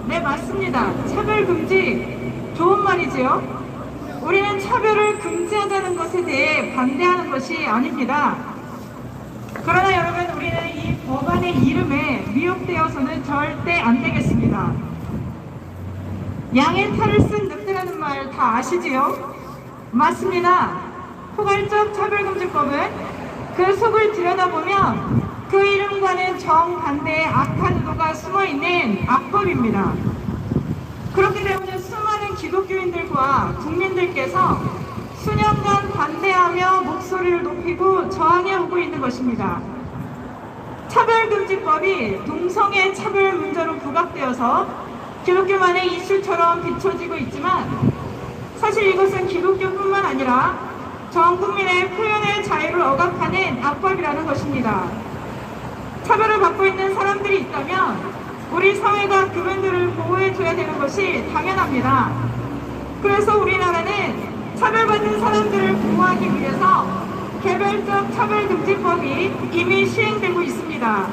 네, 맞습니다. 차별금지 좋은 말이지요. 우리는 차별을 금지하자는 것에 대해 반대하는 것이 아닙니다. 그러나 여러분, 우리는 이 법안의 이름에 미혹되어서는 절대 안 되겠습니다. 양의 탈을 쓴 늑대라는 말 다 아시지요? 맞습니다. 포괄적 차별금지법은 그 속을 들여다보면 그 이름과는 정반대의 악한 의도가 숨어있는 악법입니다. 그렇기 때문에 수많은 기독교인들과 국민들께서 수년간 반대하며 목소리를 높이고 저항해오고 있는 것입니다. 차별금지법이 동성애 차별 문제로 부각되어서 기독교만의 이슈처럼 비춰지고 있지만 사실 이것은 기독교뿐만 아니라 전 국민의 표현의 자유를 억압하는 악법이라는 것입니다. 차별을 받고 있는 사람들이 있다면 우리 사회가 그분들을 보호해줘야 되는 것이 당연합니다. 그래서 우리나라는 차별받는 사람들을 보호하기 위해서 개별적 차별금지법이 이미 시행되고 있습니다.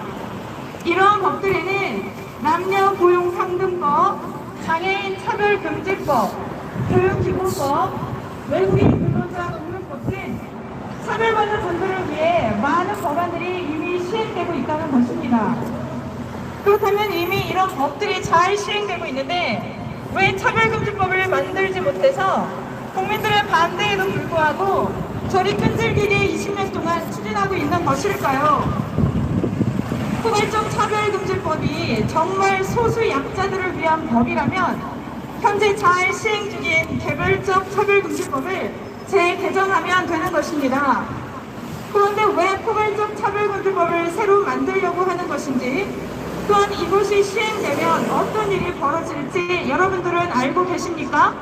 이러한 법들에는 남녀고용상등법, 장애인 차별금지법, 교육기본법, 외국인 근로자 등록법 등 차별받는 분들을 위해 많은 법안들이 이미 시행되고 있다는 것입니다. 그렇다면 이미 이런 법들이 잘 시행되고 있는데 왜 차별금지법을 만들지 못해서 국민들의 반대에도 불구하고 저리 끈질기게 20년 동안 추진하고 있는 것일까요? 포괄적 차별금지법이 정말 소수 약자들을 위한 법이라면 현재 잘 시행 중인 개별적 차별금지법을 재개정하면 되는 것입니다. 그런데 왜 포괄적 차별금지법을 새로 만들려고 하는 것인지, 또한 이것이 시행되면 어떤 일이 벌어질지 여러분들은 알고 계십니까?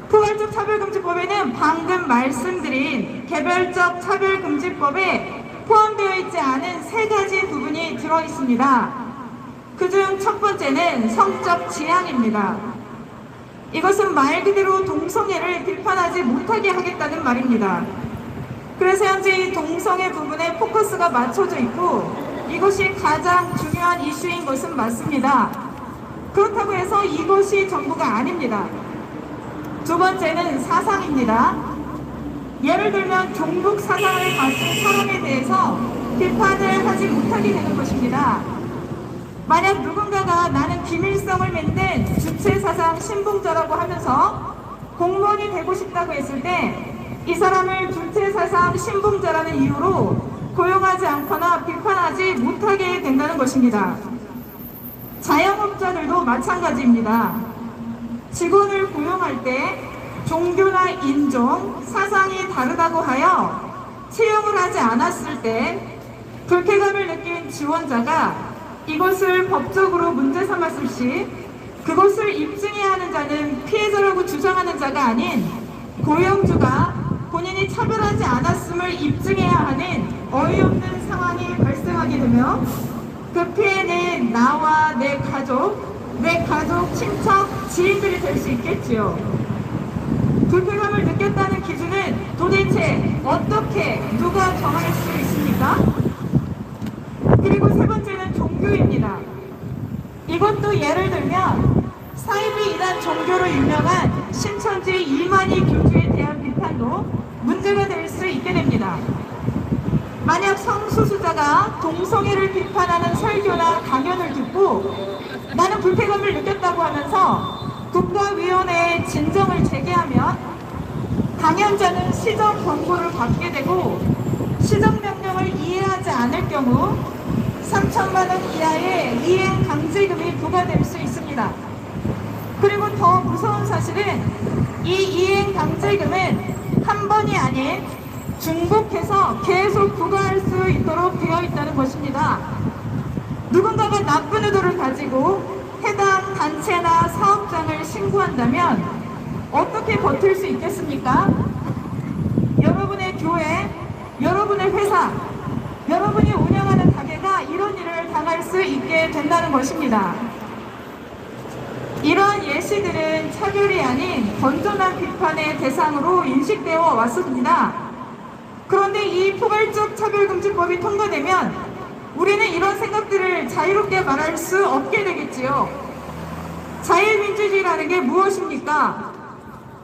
포괄적 차별금지법에는 방금 말씀드린 개별적 차별금지법에 포함되어 있지 않은 세 가지 부분이 들어있습니다. 그중 첫 번째는 성적 지향입니다. 이것은 말 그대로 동성애를 비판하지 못하게 하겠다는 말입니다. 그래서 현재 이 동성애 부분에 포커스가 맞춰져 있고 이것이 가장 중요한 이슈인 것은 맞습니다. 그렇다고 해서 이것이 전부가 아닙니다. 두 번째는 사상입니다. 예를 들면 종북 사상을 가진 사람에 대해서 비판을 하지 못하게 되는 것입니다. 만약 누군가가 나는 김일성을 만든 주체사상 신봉자라고 하면서 공무원이 되고 싶다고 했을 때 이 사람을 주체사상 신봉자라는 이유로 고용하지 않거나 비판하지 못하게 된다는 것입니다. 자영업자들도 마찬가지입니다. 직원을 고용할 때 종교나 인종, 사상이 다르다고 하여 채용을 하지 않았을 때 불쾌감을 느낀 지원자가 이것을 법적으로 문제 삼았을 시 그것을 입증해야 하는 자는 피해자라고 주장하는 자가 아닌 고용주가 본인이 차별하지 않았음을 입증해야 하는 어이없는 상황이 발생하게 되며 그 피해는 나와 내 가족, 친척, 지인들이 될 수 있겠지요. 불쾌감을 느꼈다는 기준은 도대체 어떻게 누가 정할 수 있습니까? 그리고 세 번째는 종교입니다. 이것도 예를 들면 사이비 이단 종교로 유명한 신천지 이만희 교주에 대한 비판도 문제가 될 수 있게 됩니다. 만약 성소수자가 동성애를 비판하는 설교나 강연을 듣고 나는 불쾌감을 느꼈다고 하면서 국가위원회에 진정을 제기하면 강연자는 시정 권고를 받게 되고 시정명령을 이해하지 않을 경우 3천만 원 이하의 이행 강제금이 부과될 수 있습니다. 그리고 더 무서운 사실은 이 이행 강제금은 한 번이 아닌 중복해서 계속 부과할 수 있도록 되어 있다는 것입니다. 누군가가 나쁜 의도를 가지고 해당 단체나 사업장을 신고한다면 어떻게 버틸 수 있겠습니까? 여러분의 교회, 여러분의 회사, 여러분이 운영하는 가게가 이런 일을 당할 수 있게 된다는 것입니다. 이러한 예시들은 차별이 아닌 건전한 비판의 대상으로 인식되어 왔습니다. 그런데 이 포괄적 차별금지법이 통과되면 우리는 이런 생각들을 자유롭게 말할 수 없게 되겠지요. 자유민주주의라는 게 무엇입니까?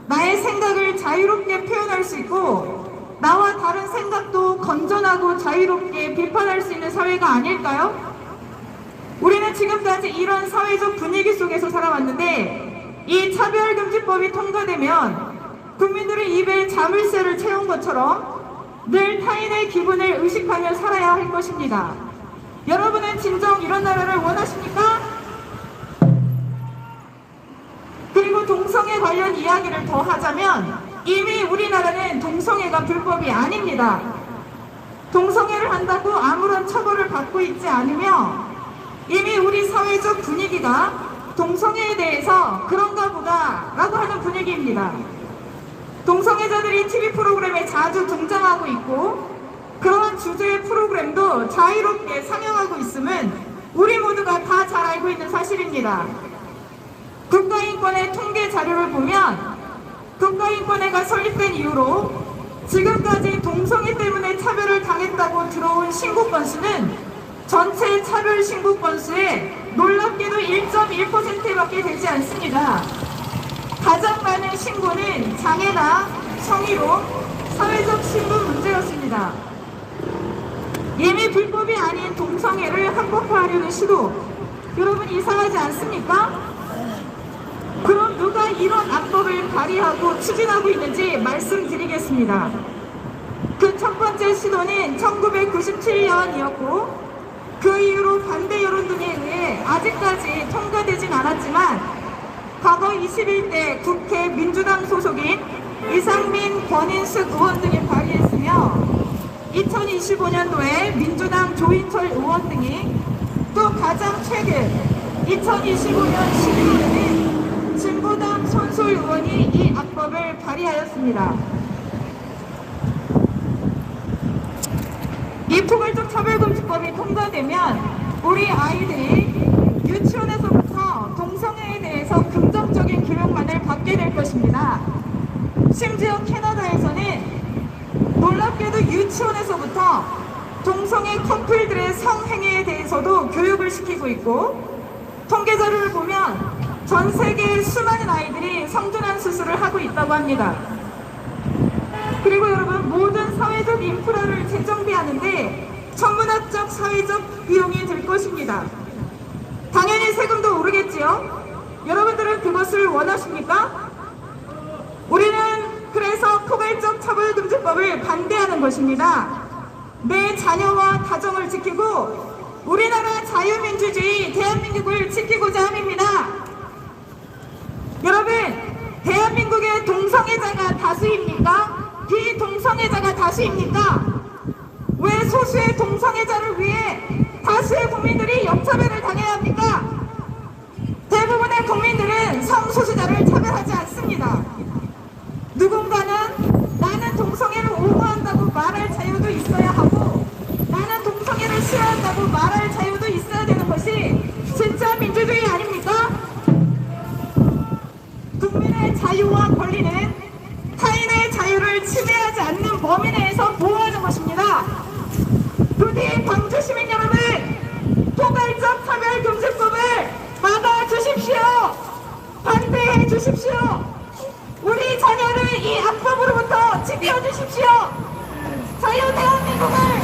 나의 생각을 자유롭게 표현할 수 있고 나와 다른 생각도 건전하고 자유롭게 비판할 수 있는 사회가 아닐까요? 우리는 지금까지 이런 사회적 분위기 속에서 살아왔는데 이 차별금지법이 통과되면 국민들의 입에 자물쇠를 채운 것처럼 늘 타인의 기분을 의식하며 살아야 할 것입니다. 여러분은 진정 이런 나라를 원하십니까? 그리고 동성애 관련 이야기를 더 하자면 이미 우리나라는 동성애가 불법이 아닙니다. 동성애를 한다고 아무런 처벌을 받고 있지 않으며 이미 우리 사회적 분위기가 동성애에 대해서 그런가 보다 라고 하는 분위기입니다. 동성애자들이 TV 프로그램에 자주 등장하고 있고 그러한 주제의 프로그램도 자유롭게 상영하고 있음은 우리 모두가 다 잘 알고 있는 사실입니다. 국가인권의 통계 자료를 보면 국가인권회가 설립된 이후로 지금까지 동성애 때문에 차별을 당했다고 들어온 신고 건수는 전체 차별 신고 건수의 놀랍게도 1.1%밖에 되지 않습니다. 가장 많은 신고는 장애나 성희롱, 사회적 신분 문제였습니다. 이미 불법이 아닌 동성애를 합법화하려는 시도, 여러분 이상하지 않습니까? 그럼 누가 이런 악법을 발의하고 추진하고 있는지 말씀드리겠습니다. 그 첫 번째 시도는 1997년이었고 그 이후로 반대 여론 등에 의해 아직까지 통과되진 않았지만 과거 21대 국회 민주당 소속인 이상민, 권인숙 의원 등이 발의했으며 2025년도에 민주당 조인철 의원 등이 또 가장 최근 2025년 11월에는 진보당 손솔 의원이 이 악법을 발의하였습니다. 이 포괄적 차별금지법이 통과되면 우리 아이들이 유치원에서부터 동성애에 대해서 긍정적인 교육만을 받게 될 것입니다. 심지어 캐나다에서는 놀랍게도 유치원에서부터 동성애 커플들의 성행위에 대해서도 교육을 시키고 있고 통계 자료를 보면 전 세계의 수많은 아이들이 성전환 수술을 하고 있다고 합니다. 그리고 여러분, 모든 사회적 인프라를 재정비하는데 천문학적 사회적 비용이 들 것입니다. 당연히 세금도 오르겠지요? 여러분들은 그것을 원하십니까? 우리는 그래서 포괄적 차별금지법을 반대하는 것입니다. 내 자녀와 가정을 지키고 우리나라 자유민주주의 대한민국을 지키고자 함입니다. 여러분, 대한민국의 동성애자가 다수입니까? 비동성애자가 다수입니까? 왜 소수의 동성애자를 위해 다수의 국민들이 역차별을 당해야 합니까? 대부분의 국민들은 성소수자를 차별하지 않습니다. 누군가는 나는 동성애를 옹호한다고 말할 자유도 있어야 하고 나는 동성애를 싫어한다고 말할 자유도 있어야 되는 것이 진짜 민주주의 아닙니까? 국민의 자유와 권리는 타인의 자유를 침해하지 않는 범위 내에서 보호하는 것입니다. 부디 광주 시민 여러분, 포괄적 차별금지법을 막아주십시오. 반대해 주십시오. 우리 자녀를 이 악법으로부터 지켜주십시오. 자유 대한민국을